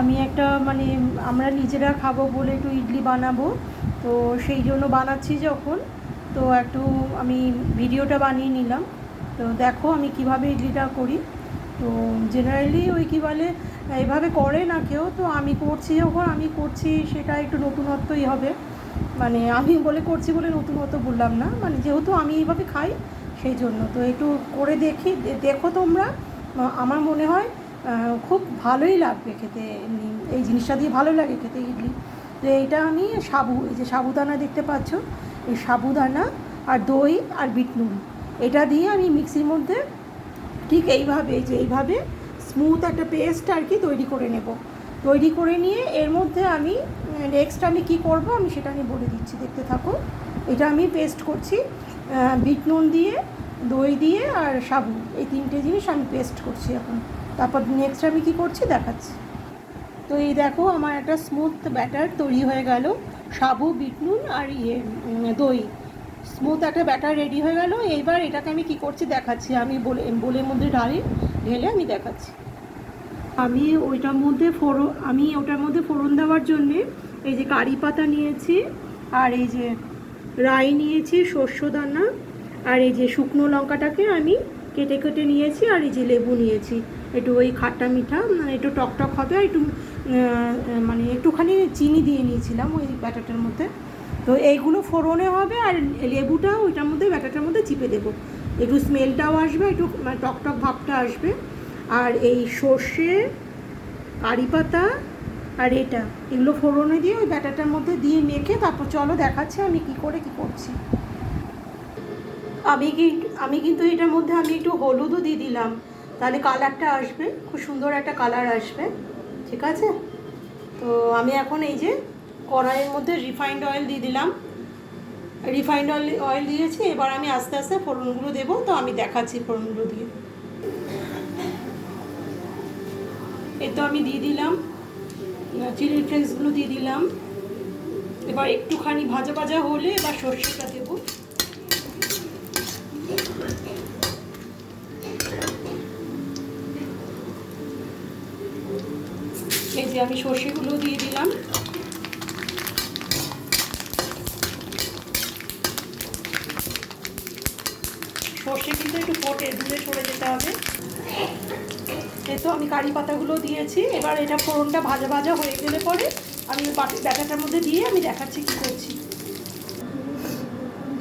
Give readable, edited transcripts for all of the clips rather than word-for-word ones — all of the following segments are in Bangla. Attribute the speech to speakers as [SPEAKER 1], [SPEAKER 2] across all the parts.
[SPEAKER 1] আমি একটা মানে আমরা নিজেরা খাবো বলে একটু ইডলি বানাবো, তো সেই জন্য বানাচ্ছি যখন, তো একটু আমি ভিডিওটা বানিয়ে নিলাম। তো দেখো আমি কিভাবে ইডলিটা করি। তো জেনারেলি ওই কী বলে এভাবে করে না কেউ, তো আমি করছি যখন আমি করছি সেটা একটু নতুনত্বই হবে। মানে আমি বলে করছি বলে নতুনত্ব বললাম না, মানে যেহেতু আমি এইভাবে খাই সেই জন্য তো একটু করে দেখি, দেখো তোমরা। আমার মনে হয় খুব ভালোই লাগবে খেতে, এমনি এই জিনিসটা দিয়ে ভালো লাগে খেতে ইডলি। তো এইটা আমি এই যে সাবুদানা দেখতে পাচ্ছ, এই সাবুদানা আর দই আর বিট নুন এটা দিয়ে আমি মিক্সির মধ্যে ঠিক এইভাবে এই যে এইভাবে স্মুথ একটা পেস্ট আর কি তৈরি করে নেব। তৈরি করে নিয়ে এর মধ্যে আমি নেক্সট আমি কী করব আমি সেটা আমি বলে দিচ্ছি, দেখতে থাকো। এটা আমি পেস্ট করছি বিট নুন দিয়ে, দই দিয়ে আর সাবু, এই তিনটে জিনিস আমি পেস্ট করছি এখন। তারপর নেক্সট আমি কী করছি দেখাচ্ছি। তো এই দেখো আমার একটা স্মুথ ব্যাটার তৈরি হয়ে গেল, সাবু বিট নুন আর দই, স্মুথ একটা ব্যাটার রেডি হয়ে গেল। এইবার এটাকে আমি কী করছি দেখাচ্ছি, আমি বোলের মধ্যে ঢেলে আমি দেখাচ্ছি। আমি ওটার মধ্যে ফোড়ন দেওয়ার জন্যে এই যে কারি পাতা নিয়েছি, আর এই যে রাই নিয়েছি, শস্যদানা, আর এই যে শুকনো লঙ্কাটাকে আমি কেটে কেটে নিয়েছি, আর এই যে লেবু নিয়েছি, একটু ওই খাট্টা মিঠা মানে একটু টকটক হবে, একটু মানে একটুখানি চিনি দিয়ে নিয়েছিলাম ওই ব্যাটারটার মধ্যে। তো এইগুলো ফোড়নে হবে, আর লেবুটাও ওইটার মধ্যে ব্যাটারটার মধ্যে চিপে দেবো, একটু স্মেলটাও আসবে, একটু মানে টকটক ভাবটা আসবে। আর এই সর্ষে, কারি পাতা আর এগুলো ফোড়নে দিয়ে ওই ব্যাটারটার মধ্যে দিয়ে মেখে তারপর চলো দেখাচ্ছি আমি কী করছি। আমি কিন্তু এটার মধ্যে আমি একটু হলুদও দিয়ে দিলাম, তাহলে কালারটা আসবে, খুব সুন্দর একটা কালার আসবে, ঠিক আছে। তো আমি এখন এই যে কড়াইয়ের মধ্যে রিফাইন্ড অয়েল দিয়ে দিলাম, রিফাইন্ড অয়েল দিয়েছি। এবার আমি আস্তে আস্তে ফোড়নগুলো দেবো, তো আমি দেখাচ্ছি ফোড়নগুলো দিয়ে। এই তো আমি দিয়ে দিলাম চিলি ফ্লেক্সগুলো দিয়ে দিলাম। এবার একটুখানি ভাজা ভাজা হলে এবার সর্ষেটা দেবো। এই যে আমি সর্ষেগুলো দিয়ে দিলাম। সর্ষে কিন্তু একটু ফোটে, দূরে সরে যেতে হবে। এই তো আমি কারি পাতাগুলো দিয়েছি। এবার এটা ফোড়নটা ভাজা ভাজা হয়ে গেলে পরে আমি ব্যাটারটার মধ্যে দিয়ে আমি দেখাচ্ছি কী করছি।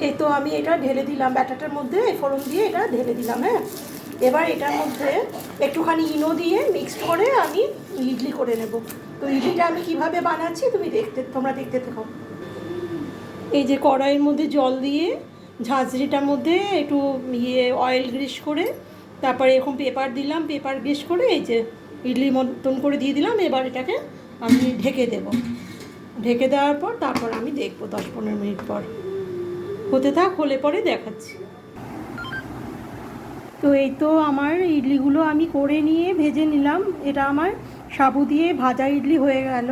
[SPEAKER 1] এই তো আমি এটা ঢেলে দিলাম ব্যাটারটার মধ্যে, ফোড়ন দিয়ে এটা ঢেলে দিলাম। হ্যাঁ, এবার এটার মধ্যে একটুখানি ইনো দিয়ে মিক্সড করে আমি ইডলি করে নেব। তো ইডলিটা আমি কিভাবে বানাচ্ছি তোমরা দেখতে থাকো। এই যে কড়াইয়ের মধ্যে জল দিয়ে ঝাঁঝরিটার মধ্যে একটু অয়েল গ্রিস করে, তারপরে এরকম পেপার দিলাম, পেপার গ্রিস করে এই যে ইডলি মতন করে দিয়ে দিলাম। এবার এটাকে আমি ঢেকে দেব। ঢেকে দেওয়ার পর তারপর আমি দেখবো 10-15 মিনিট পর হতে হলে পরে দেখাচ্ছি। তো এই তো আমার ইডলিগুলো আমি করে নিয়ে ভেজে নিলাম। এটা আমার সাবু দিয়ে ভাজা ইডলি হয়ে গেল,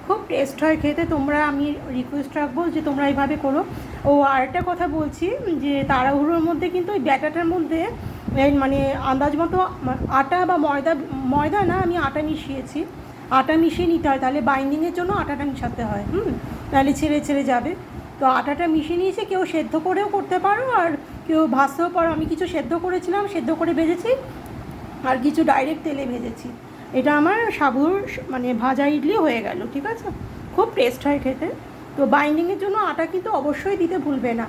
[SPEAKER 1] খুব টেস্ট হয় খেতে। আমি রিকোয়েস্ট রাখবো যে তোমরা এইভাবে করো। ও আরেকটা কথা বলছি যে তাড়াহুড়োর মধ্যে কিন্তু ওই ব্যাটারটার মধ্যে মানে আন্দাজ মতো আটা বা ময়দা না, আমি আটা মিশিয়েছি। আটা মিশিয়ে নিতে হয়, তাহলে বাইন্ডিংয়ের জন্য আটাটা মিশাতে হয়, তাহলে ছেড়ে যাবে। তো আটাটা মিশিয়ে নিয়েছি, কেউ সেদ্ধ করেও করতে পারো আর কেউ ভাজতেও পারো। আমি কিছু সেদ্ধ করেছিলাম, সেদ্ধ করে ভেজেছি, আর কিছু ডাইরেক্ট তেলে ভেজেছি। এটা আমার সাবুর মানে ভাজা ইডলি হয়ে গেল, ঠিক আছে। খুব টেস্ট হয় খেতে। তো বাইন্ডিংয়ের জন্য আটা কিন্তু অবশ্যই দিতে ভুলবে না।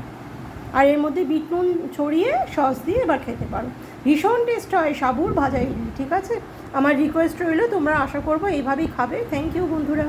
[SPEAKER 1] আর এর মধ্যে বিট নুন ছড়িয়ে সস দিয়ে এবার খেতে পারো, ভীষণ টেস্ট হয় সাবুর ভাজা ইডলি, ঠিক আছে। আমার রিকোয়েস্ট রইল, তোমরা আশা করবো এইভাবেই খাবে। থ্যাংক ইউ বন্ধুরা।